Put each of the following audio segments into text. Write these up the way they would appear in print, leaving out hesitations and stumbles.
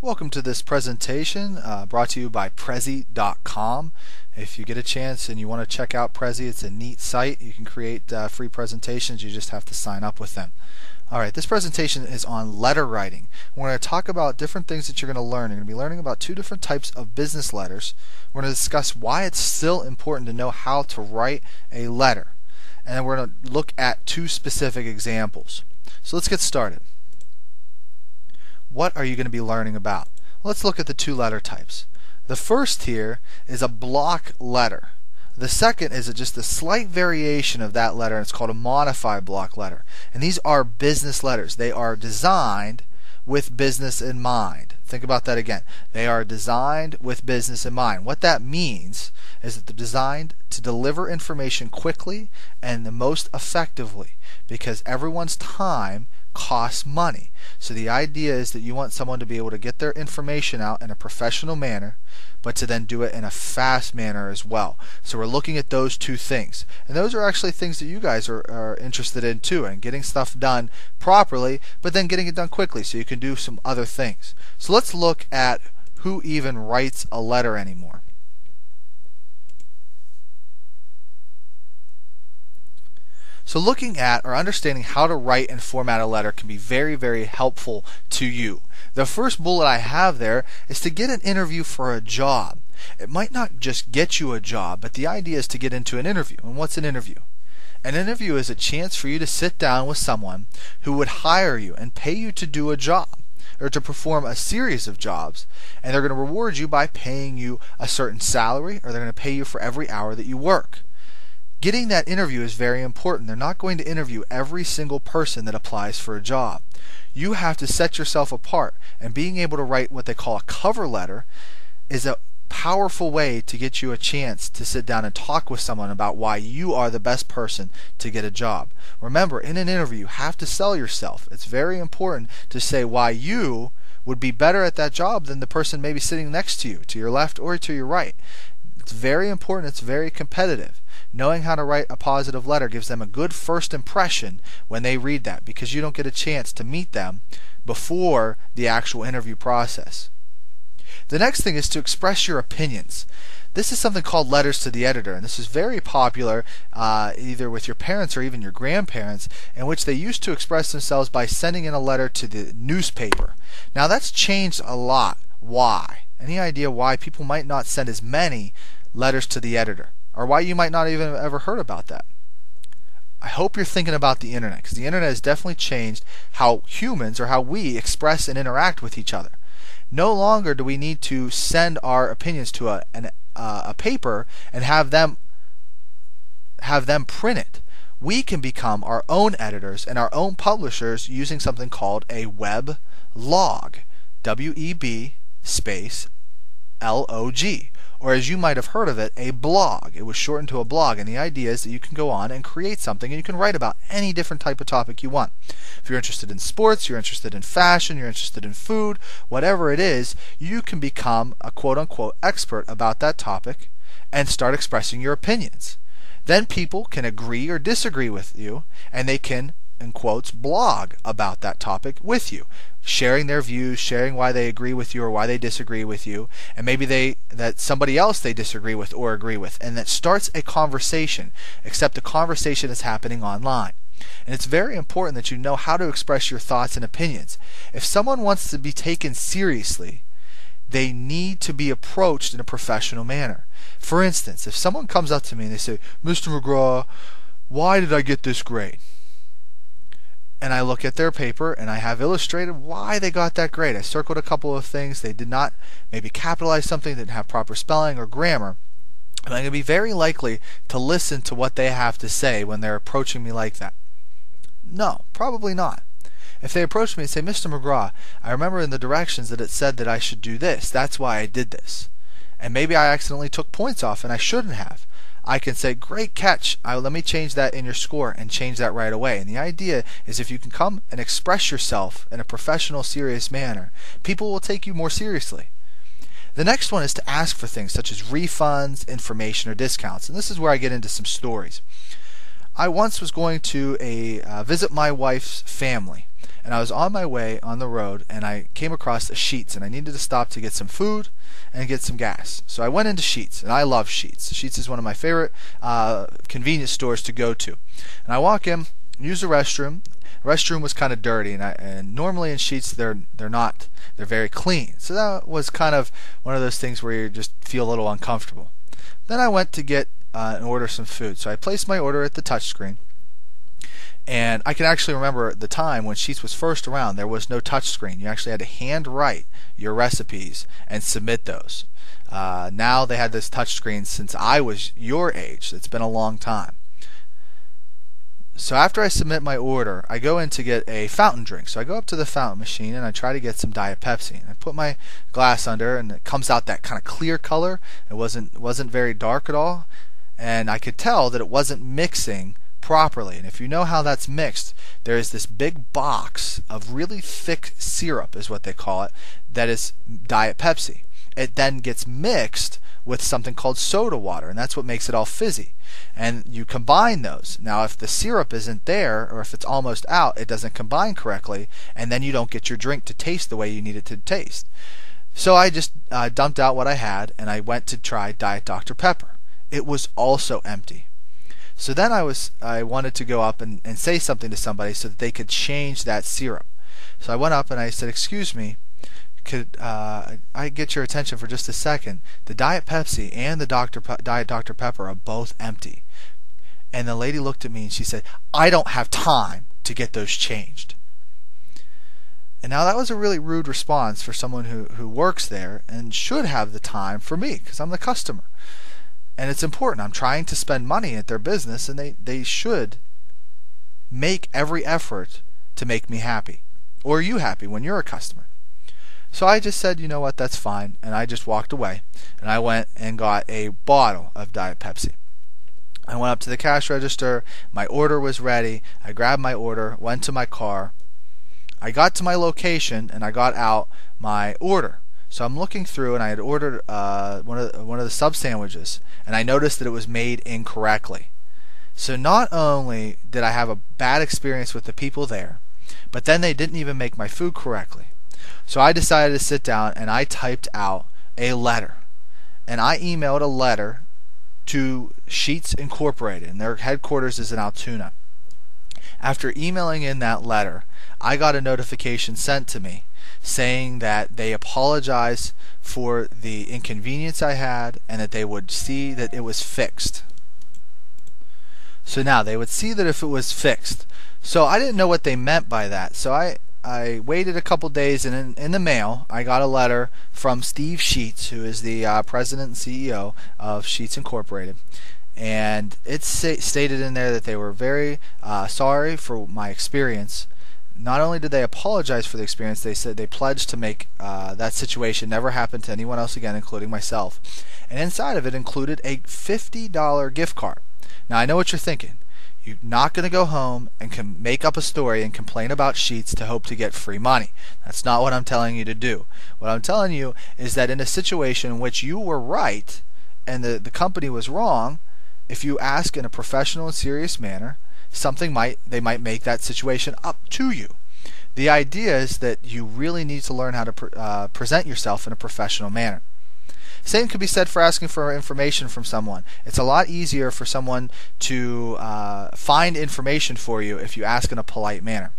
Welcome to this presentation brought to you by Prezi.com. If you get a chance and you want to check out Prezi, it's a neat site. You can create free presentations. You just have to sign up with them. Alright, this presentation is on letter writing. We're going to talk about different things that you're going to learn. You're going to be learning about two different types of business letters. We're going to discuss why it's still important to know how to write a letter. And then we're going to look at two specific examples. So let's get started. What are you going to be learning about? Let's look at the two letter types. The first here is a block letter. The second is just a slight variation of that letter, and it's called a modified block letter. And these are business letters. They are designed with business in mind. Think about that again. They are designed with business in mind. What that means is that they're designed to deliver information quickly and the most effectively, because everyone's time costs money. So the idea is that you want someone to be able to get their information out in a professional manner, but to then do it in a fast manner as well. So we're looking at those two things. And those are actually things that you guys are interested in too, and getting stuff done properly, but then getting it done quickly so you can do some other things. So let's look at who even writes a letter anymore. So looking at or understanding how to write and format a letter can be very, very helpful to you. The first bullet I have there is to get an interview for a job. It might not just get you a job, but the idea is to get into an interview. And what's an interview? An interview is a chance for you to sit down with someone who would hire you and pay you to do a job, or to perform a series of jobs, and they're going to reward you by paying you a certain salary, or they're going to pay you for every hour that you work. Getting that interview is very important. They're not going to interview every single person that applies for a job. You have to set yourself apart, and being able to write what they call a cover letter is a powerful way to get you a chance to sit down and talk with someone about why you are the best person to get a job. Remember, in an interview, you have to sell yourself. It's very important to say why you would be better at that job than the person maybe sitting next to you, to your left or to your right. It's very important. It's very competitive. Knowing how to write a positive letter gives them a good first impression when they read that, because you don't get a chance to meet them before the actual interview process. The next thing is to express your opinions. This is something called letters to the editor, and this is very popular either with your parents or even your grandparents, in which they used to express themselves by sending in a letter to the newspaper. Now that's changed a lot. Why? Any idea why people might not send as many letters to the editor? Or why you might not even have ever heard about that? I hope you're thinking about the internet, because the internet has definitely changed how humans, or how we express and interact with each other. No longer do we need to send our opinions to a paper and have them print it. We can become our own editors and our own publishers using something called a web log. WEB space LOG. Or as you might have heard of it, a blog. It was shortened to a blog, and the idea is that you can go on and create something, and you can write about any different type of topic you want. If you're interested in sports, you're interested in fashion, you're interested in food, whatever it is, you can become a quote-unquote expert about that topic and start expressing your opinions. Then people can agree or disagree with you, and they can, in quotes, blog about that topic with you, sharing their views, sharing why they agree with you or why they disagree with you, and maybe that somebody else they disagree with or agree with, and that starts a conversation, except the conversation is happening online. And it's very important that you know how to express your thoughts and opinions. If someone wants to be taken seriously, they need to be approached in a professional manner. For instance, if someone comes up to me and they say, "Mr. McGraw, why did I get this grade?" And I look at their paper and I have illustrated why they got that grade. I circled a couple of things. They did not maybe capitalize something, didn't have proper spelling or grammar. And I'm going to be very likely to listen to what they have to say when they're approaching me like that. No, probably not. If they approach me and say, "Mr. McGraw, I remember in the directions that it said that I should do this. That's why I did this." And maybe I accidentally took points off and I shouldn't have. I can say, "Great catch, let me change that in your score," and change that right away. And the idea is, if you can come and express yourself in a professional, serious manner, people will take you more seriously. The next one is to ask for things such as refunds, information, or discounts. And this is where I get into some stories. I once was going to visit my wife's family, and I was on my way on the road, and I came across a Sheetz, and I needed to stop to get some food and get some gas. So I went into Sheetz, and I love Sheetz. Sheetz is one of my favorite convenience stores to go to. And I walk in, use the restroom. The restroom was kind of dirty, and normally in Sheetz they're not. They're very clean. So that was kind of one of those things where you just feel a little uncomfortable. Then I went to get and order some food. So I placed my order at the touchscreen. And I can actually remember the time when Sheetz was first around, there was no touchscreen. You actually had to hand write your recipes and submit those. Now they had this touchscreen since I was your age. It's been a long time. So after I submit my order, I go in to get a fountain drink. So I go up to the fountain machine and I try to get some Diet Pepsi. And I put my glass under, and it comes out that kind of clear color. It wasn't very dark at all, and I could tell that it wasn't mixing properly. And if you know how that's mixed, there is this big box of really thick syrup, is what they call it, that is Diet Pepsi. It then gets mixed with something called soda water, and that's what makes it all fizzy. And you combine those. Now if the syrup isn't there, or if it's almost out, it doesn't combine correctly, and then you don't get your drink to taste the way you need it to taste. So I just dumped out what I had, and I went to try Diet Dr. Pepper. It was also empty. So then I wanted to go up and say something to somebody so that they could change that syrup. So I went up and I said, "Excuse me, could I get your attention for just a second? The Diet Pepsi and the Diet Dr. Pepper are both empty." And the lady looked at me and she said, "I don't have time to get those changed." And now that was a really rude response for someone who works there and should have the time for me, because I'm the customer. And it's important. I'm trying to spend money at their business, and they should make every effort to make me happy, or you happy when you're a customer. So I just said, you know what, that's fine, and I just walked away, and I went and got a bottle of Diet Pepsi. I went up to the cash register, my order was ready, I grabbed my order, went to my car, I got to my location, and I got out my order. So I'm looking through, and I had ordered one of the sub sandwiches, and I noticed that it was made incorrectly. So not only did I have a bad experience with the people there, but then they didn't even make my food correctly. So I decided to sit down and I typed out a letter, and I emailed a letter to Sheetz Incorporated, and their headquarters is in Altoona. After emailing in that letter, I got a notification sent to me saying that they apologized for the inconvenience I had, and that they would see that it was fixed. So now they would see that if it was fixed. So I didn't know what they meant by that. So I waited a couple days, and in the mail I got a letter from Steve Sheetz, who is the president and CEO of Sheetz Incorporated. And it stated in there that they were very sorry for my experience. Not only did they apologize for the experience, they said they pledged to make that situation never happen to anyone else again, including myself. And inside of it included a $50 gift card. Now I know what you're thinking. You're not going to go home and make up a story and complain about Sheetz to hope to get free money. That's not what I'm telling you to do. What I'm telling you is that in a situation in which you were right and the company was wrong, if you ask in a professional and serious manner, they might make that situation up to you. The idea is that you really need to learn how to present yourself in a professional manner. Same could be said for asking for information from someone. It's a lot easier for someone to find information for you if you ask in a polite manner.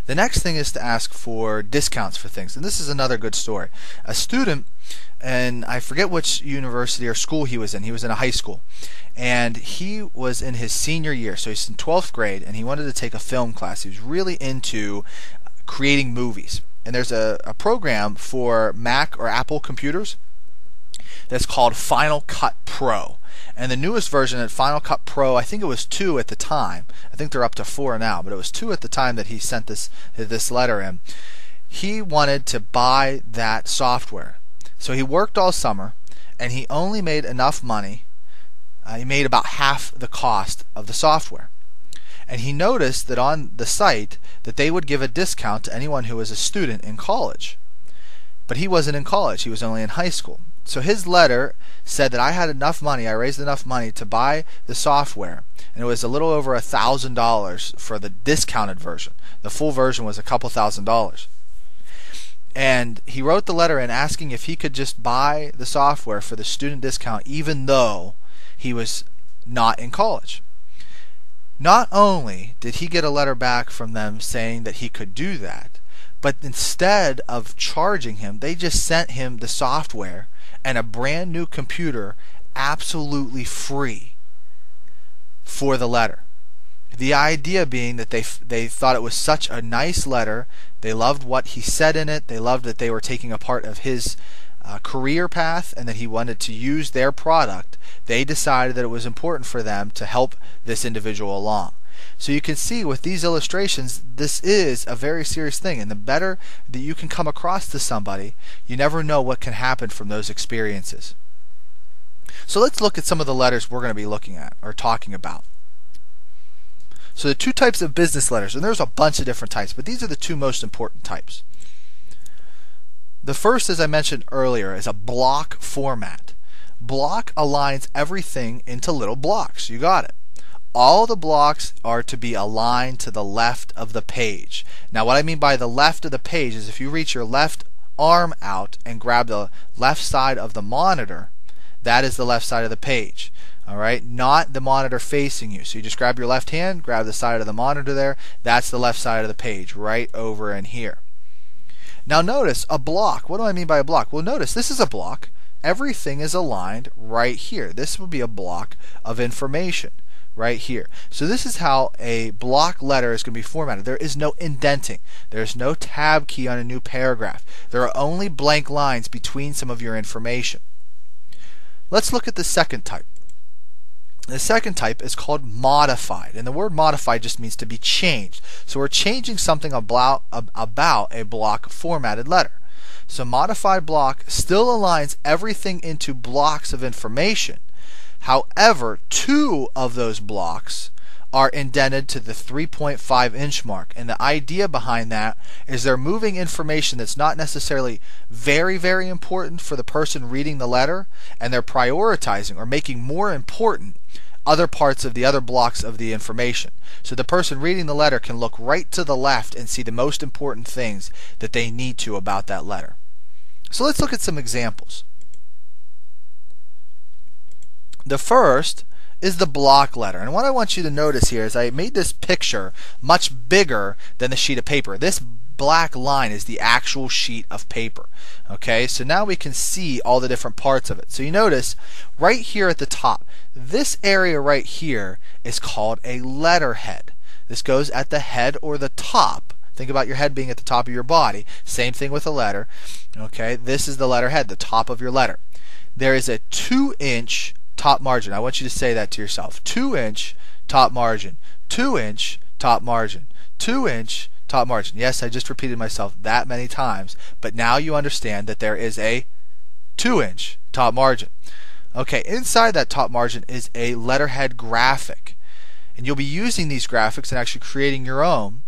The next thing is to ask for discounts for things. And this is another good story. A student, and I forget which university or school he was in. He was in a high school. And he was in his senior year. So he's in 12th grade, and he wanted to take a film class. He was really into creating movies. And there's a program for Mac or Apple computers that's called Final Cut Pro. And the newest version at Final Cut Pro, I think it was 2 at the time. I think they're up to 4 now, but it was 2 at the time that he sent this letter in. He wanted to buy that software. So he worked all summer, and he only made enough money. He made about half the cost of the software. And he noticed that on the site that they would give a discount to anyone who was a student in college. But he wasn't in college, he was only in high school. So his letter said that I had enough money, I raised enough money to buy the software, and it was a little over $1,000 for the discounted version. The full version was a couple $1,000s. And he wrote the letter in asking if he could just buy the software for the student discount even though he was not in college. Not only did he get a letter back from them saying that he could do that, but instead of charging him, they just sent him the software and a brand new computer absolutely free for the letter. The idea being that they thought it was such a nice letter, they loved what he said in it, they loved that they were taking a part of his career path and that he wanted to use their product. They decided that it was important for them to help this individual along. So you can see with these illustrations, this is a very serious thing, and the better that you can come across to somebody, you never know what can happen from those experiences. So let's look at some of the letters we're going to be looking at or talking about. So the two types of business letters, and there's a bunch of different types, but these are the two most important types. The first, as I mentioned earlier, is a block format. Block aligns everything into little blocks. You got it. All the blocks are to be aligned to the left of the page. Now what I mean by the left of the page is if you reach your left arm out and grab the left side of the monitor, that is the left side of the page. Alright, not the monitor facing you. So you just grab your left hand, grab the side of the monitor there, that's the left side of the page, right over in here. Now notice a block. What do I mean by a block? Well, notice this is a block. Everything is aligned right here. This would be a block of information right here. So this is how a block letter is going to be formatted. There is no indenting. There's no tab key on a new paragraph. There are only blank lines between some of your information. Let's look at the second type. The second type is called modified, and the word modified just means to be changed. So we're changing something about a block formatted letter. So modified block still aligns everything into blocks of information. However, two of those blocks are indented to the 3.5 inch mark, and the idea behind that is they're moving information that's not necessarily very, very important for the person reading the letter, and they're prioritizing or making more important other parts of the other blocks of the information. So the person reading the letter can look right to the left and see the most important things that they need to about that letter. So let's look at some examples. The first is the block letter, and what I want you to notice here is I made this picture much bigger than the sheet of paper. This black line is the actual sheet of paper. Okay, so now we can see all the different parts of it. So you notice right here at the top, this area right here is called a letterhead. This goes at the head or the top. Think about your head being at the top of your body. Same thing with a letter. Okay, this is the letterhead, the top of your letter. There is a 2-inch top margin. I want you to say that to yourself. 2-inch top margin. 2-inch top margin. 2-inch top margin. Yes, I just repeated myself that many times, but now you understand that there is a 2-inch top margin. Okay, inside that top margin is a letterhead graphic, and you'll be using these graphics and actually creating your own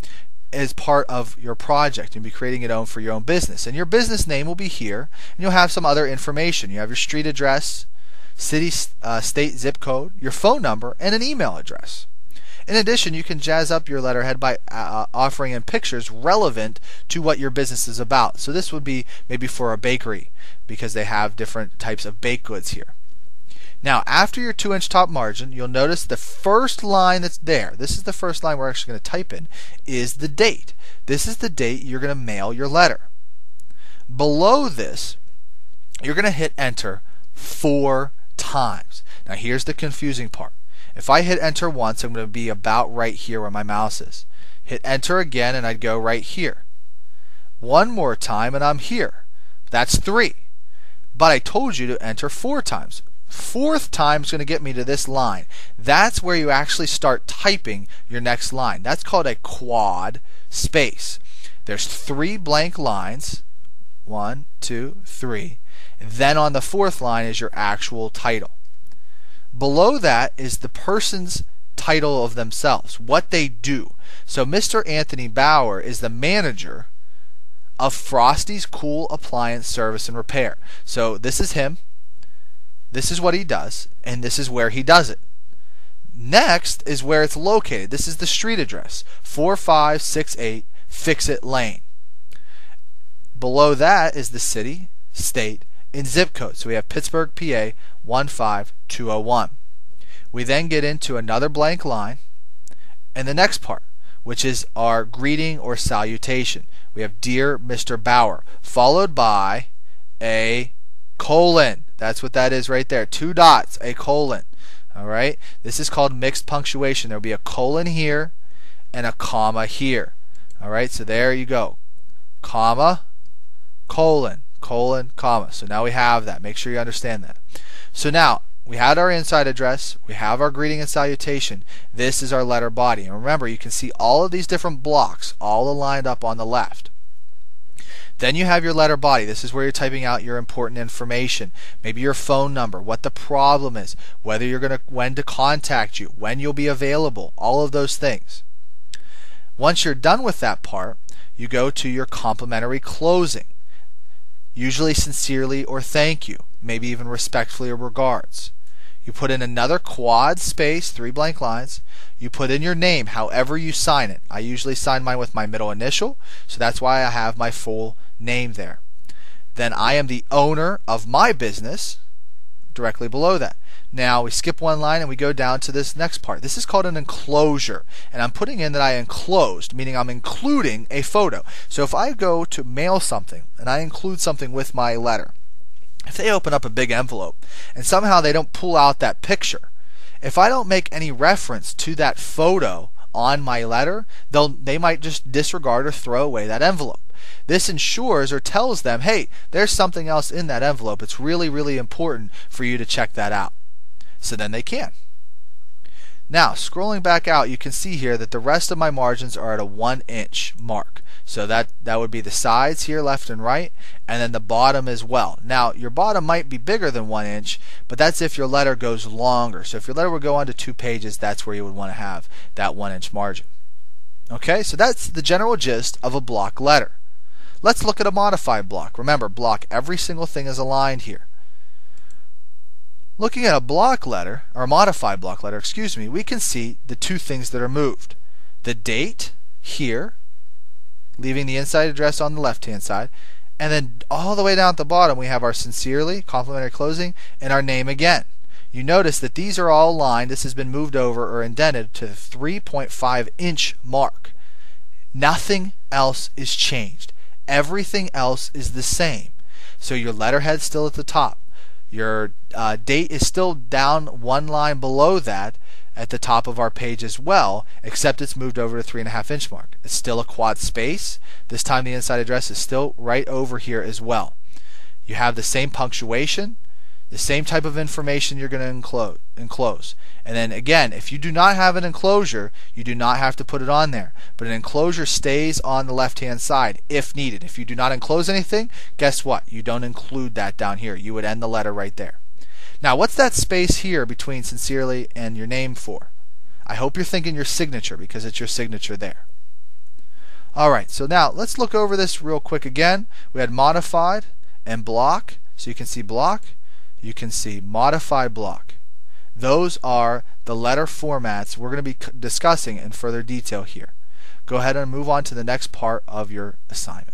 as part of your project. You'll be creating it own for your own business, and your business name will be here, and you'll have some other information. You have your street address, city, state, zip code, your phone number, and an email address. In addition, you can jazz up your letterhead by offering in pictures relevant to what your business is about. So this would be maybe for a bakery because they have different types of baked goods here. Now, after your 2-inch top margin, you'll notice the first line that's there, this is the first line we're actually going to type in, is the date. This is the date you're going to mail your letter. Below this, you're going to hit enter 4 times. Now here's the confusing part. If I hit enter once, I'm going to be about right here where my mouse is. Hit enter again and I'd go right here. One more time and I'm here. That's 3. But I told you to enter 4 times. 4th time is going to get me to this line. That's where you actually start typing your next line. That's called a quad space. There's 3 blank lines. 1, 2, 3. And then on the 4th line is your actual title. Below that is the person's title of themselves, what they do. So Mr. Anthony Bauer is the manager of Frosty's Cool Appliance Service and Repair. So this is him, this is what he does, and this is where he does it. Next is where it's located. This is the street address, 4568 Fix-It Lane. Below that is the city, state, and zip code. So we have Pittsburgh, PA 15201. We then get into another blank line and the next part, which is our greeting or salutation. We have Dear Mr. Bauer, followed by a colon. That's what that is right there. 2 dots, a colon. All right. This is called mixed punctuation. There will be a colon here and a comma here. All right. So there you go. Comma, colon, colon, comma. So now we have that. Make sure you understand that. So now we had our inside address. We have our greeting and salutation. This is our letter body. And remember, you can see all of these different blocks all aligned up on the left. Then you have your letter body. This is where you're typing out your important information. Maybe your phone number, what the problem is, whether you're going to, when to contact you, when you'll be available, all of those things. Once you're done with that part, you go to your complimentary closing. Usually sincerely or thank you, maybe even respectfully or regards. You put in another quad space, 3 blank lines. You put in your name, however you sign it. I usually sign mine with my middle initial, so that's why I have my full name there. Then I am the owner of my business, directly below that. Now we skip one line and we go down to this next part. This is called an enclosure, and I'm putting in that I enclosed, meaning I'm including a photo. So if I go to mail something and I include something with my letter, if they open up a big envelope and somehow they don't pull out that picture, if I don't make any reference to that photo on my letter, they might just disregard or throw away that envelope. This ensures or tells them, hey, there's something else in that envelope. It's really, really important for you to check that out. So then they can. Now, scrolling back out, you can see here that the rest of my margins are at a 1-inch mark. So that would be the sides here, left and right, and then the bottom as well. Now, your bottom might be bigger than 1 inch, but that's if your letter goes longer. So if your letter would go on to 2 pages, that's where you would want to have that 1-inch margin. Okay, so that's the general gist of a block letter. Let's look at a modified block. Remember, block, every single thing is aligned here. Looking at a block letter, or a modified block letter, excuse me, we can see the 2 things that are moved. The date here, leaving the inside address on the left-hand side, and then all the way down at the bottom we have our sincerely, complimentary closing, and our name again. You notice that these are all aligned. This has been moved over or indented to the 3.5-inch mark. Nothing else is changed. Everything else is the same. So your letterhead's still at the top. Your date is still down 1 line below that at the top of our page as well, except it's moved over to 3.5-inch mark. It's still a quad space. This time the inside address is still right over here as well. You have the same punctuation, the same type of information you're going to enclose. And then again, if you do not have an enclosure, you do not have to put it on there. But an enclosure stays on the left-hand side if needed. If you do not enclose anything, guess what? You don't include that down here. You would end the letter right there. Now, what's that space here between sincerely and your name for? I hope you're thinking your signature, because it's your signature there. Alright, so now let's look over this real quick again. We had modified and block. So you can see block, you can see modified block. Those are the letter formats we're going to be discussing in further detail here. Go ahead and move on to the next part of your assignment.